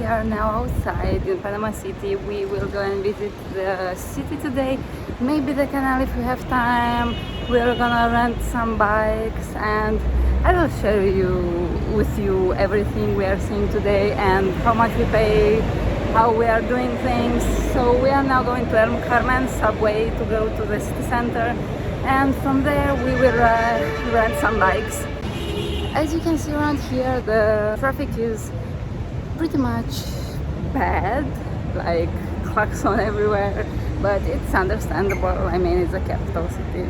we are now outside in Panama City. We will go and visit the city today, maybe the canal if we have time. We're gonna rent some bikes and I will share with you everything we are seeing today and how much we pay, how we are doing things. So we are now going to El Carmen subway to go to the city center, and from there we will rent some bikes. As you can see around here, the traffic is pretty much bad, like klaxon everywhere, but it's understandable. I mean, it's a capital city.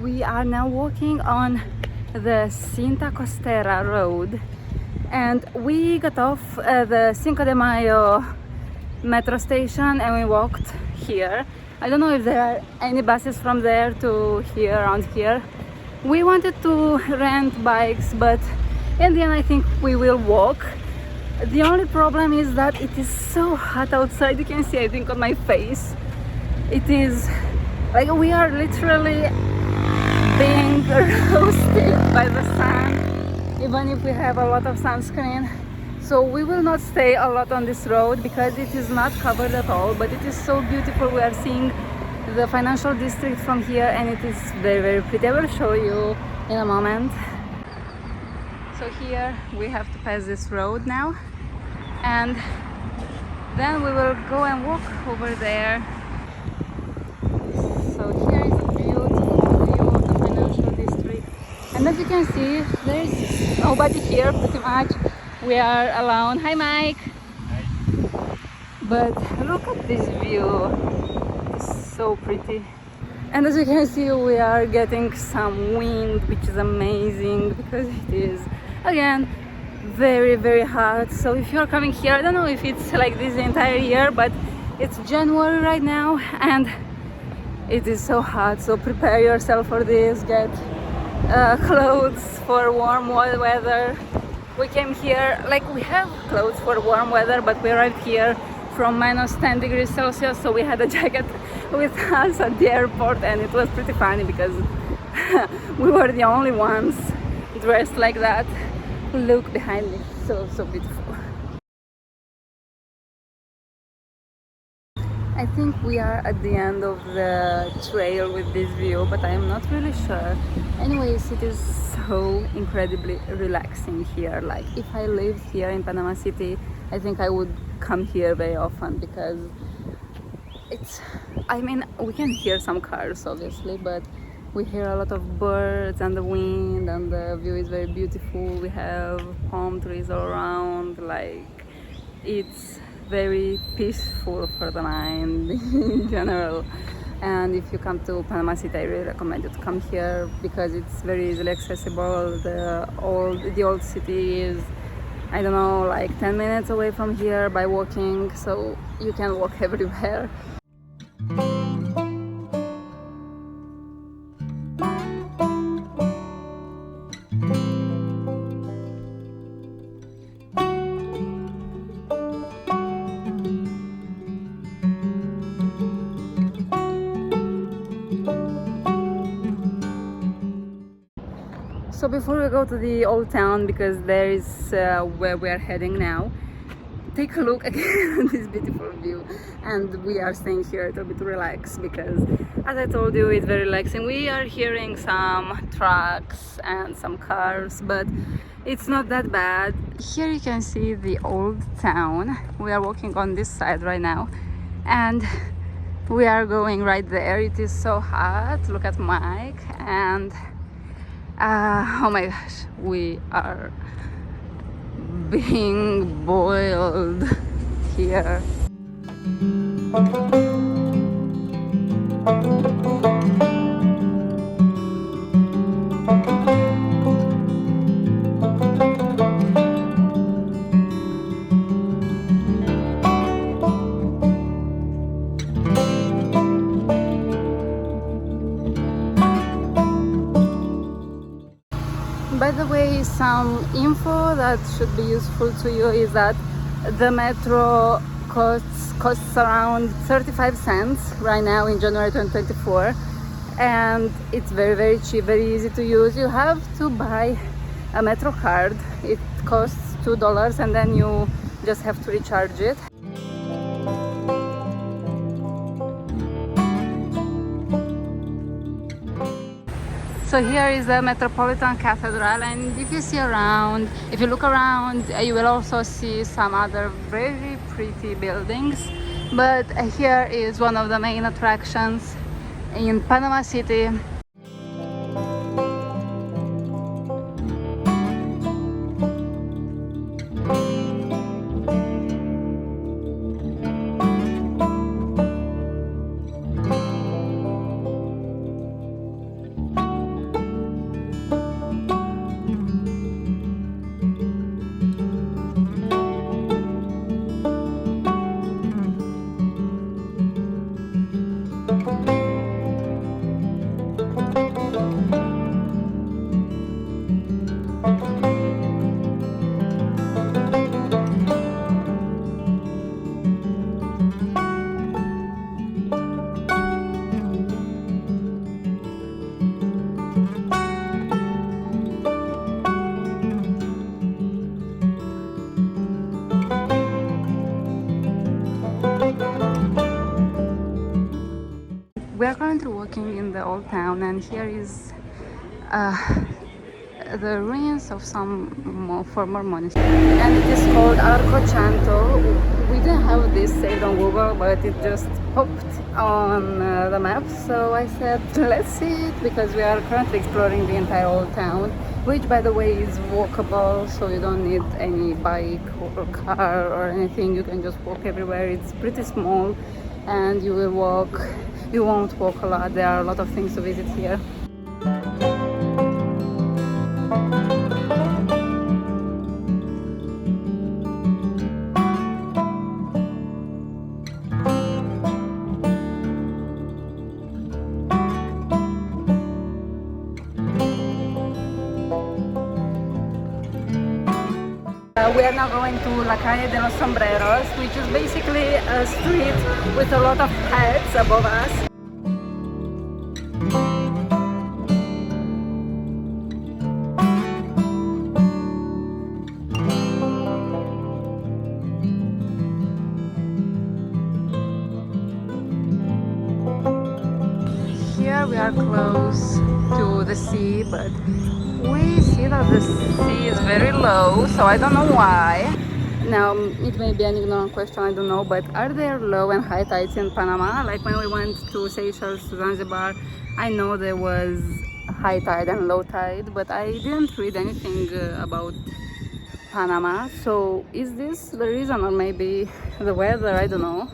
We are now walking on the Cinta Costera road, and we got off the Cinco de Mayo metro station and we walked here. I don't know if there are any buses from there to here, around here. We wanted to rent bikes, but in the end I think we will walk. The only problem is that it is so hot outside. You can see, I think, on my face. It is like we are literally being roasted by the sun, even if we have a lot of sunscreen. So we will not stay a lot on this road because it is not covered at all, but it is so beautiful. We are seeing the financial district from here and it is very, very pretty. I will show you in a moment. So here we have to pass this road now, and then we will go and walk over there. So here is a beautiful view of the financial district, and as you can see, there is nobody here pretty much. We are alone. Hi Mike! Hi. But look at this view, it's so pretty. And as you can see, we are getting some wind, which is amazing because it is, again, very, very hot. So if you're coming here, I don't know if it's like this the entire year, but it's January right now and it is so hot. So prepare yourself for this, get clothes for warm weather. We came here, like we have clothes for warm weather, but we arrived here from -10 degrees Celsius, so we had a jacket with us at the airport, and it was pretty funny because we were the only ones dressed like that. Look behind me, so beautiful. I think we are at the end of the trail with this view, but I am not really sure. Anyways, it is so incredibly relaxing here. Like if I lived here in Panama City, I think I would come here very often because it's, I mean, we can hear some cars obviously, but we hear a lot of birds and the wind, and the view is very beautiful. We have palm trees all around. Like it's very peaceful for the mind in general. And if you come to Panama City, I really recommend you to come here because it's very easily accessible. The old city is, I don't know, like 10 minutes away from here by walking, so you can walk everywhere. So before we go to the old town, because there is where we are heading now, take a look again at this beautiful view. And we are staying here to relax because, as I told you, it's very relaxing. We are hearing some trucks and some cars, but it's not that bad. Here you can see the old town. We are walking on this side right now, and we are going right there. It is so hot. Look at Mike, and oh my gosh, we are being boiled here. By the way, some info that should be useful to you is that the metro costs around 35 cents right now in January 2024, and it's very cheap, very easy to use. You have to buy a metro card. It costs $2 and then you just have to recharge it. So here is the Metropolitan Cathedral, and if you look around, you will also see some other very pretty buildings. But here is one of the main attractions in Panama City. We are currently walking in the old town, and here is the ruins of some former monastery, and it is called Arco Chato. We didn't have this saved on Google, but it just popped on the map, so I said let's see it, because we are currently exploring the entire old town, which by the way is walkable, so you don't need any bike or car or anything. You can just walk everywhere. It's pretty small, and you won't walk a lot. There are a lot of things to visit here. We are now going to La Calle de los Sombreros, which is basically a street with a lot of hats above us. Here we are close to the sea, but we see that the sea is very low, so I don't know why. Now, it may be an ignorant question, I don't know, but are there low and high tides in Panama? Like when we went to Seychelles, to Zanzibar, I know there was high tide and low tide, but I didn't read anything about Panama. So is this the reason, or maybe the weather? I don't know.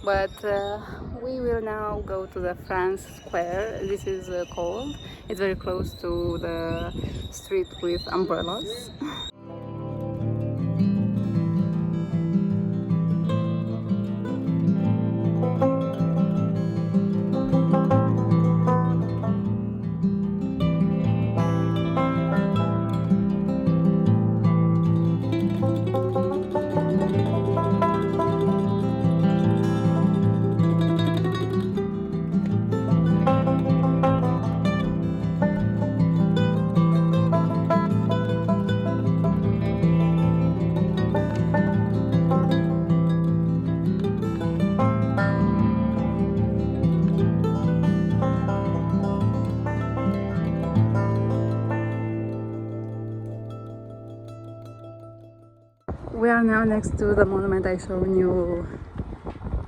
But we will now go to the France Square. This is called. It's very close to the street with umbrellas. We are now next to the monument I showed you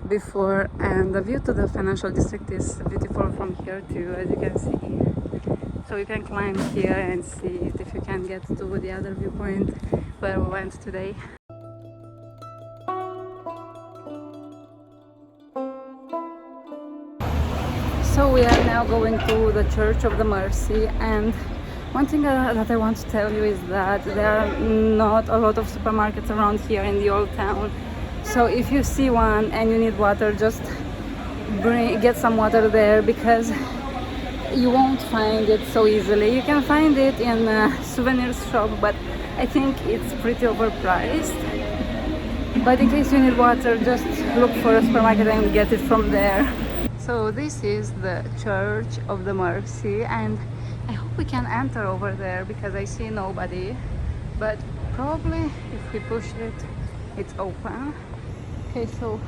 before, and the view to the financial district is beautiful from here too, as you can see. So you can climb here and see it if you can get to the other viewpoint where we went today. So we are now going to the Church of the Mercy, and one thing that I want to tell you is that there are not a lot of supermarkets around here in the old town. So if you see one and you need water, just get some water there, because you won't find it so easily. You can find it in a souvenir shop, but I think it's pretty overpriced. But in case you need water, just look for a supermarket and get it from there. So this is the Church of the Mercy, and I hope we can enter over there because I see nobody. But probably if we push it, it's open. Okay, so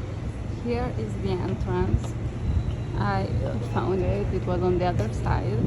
here is the entrance. I found it, it was on the other side.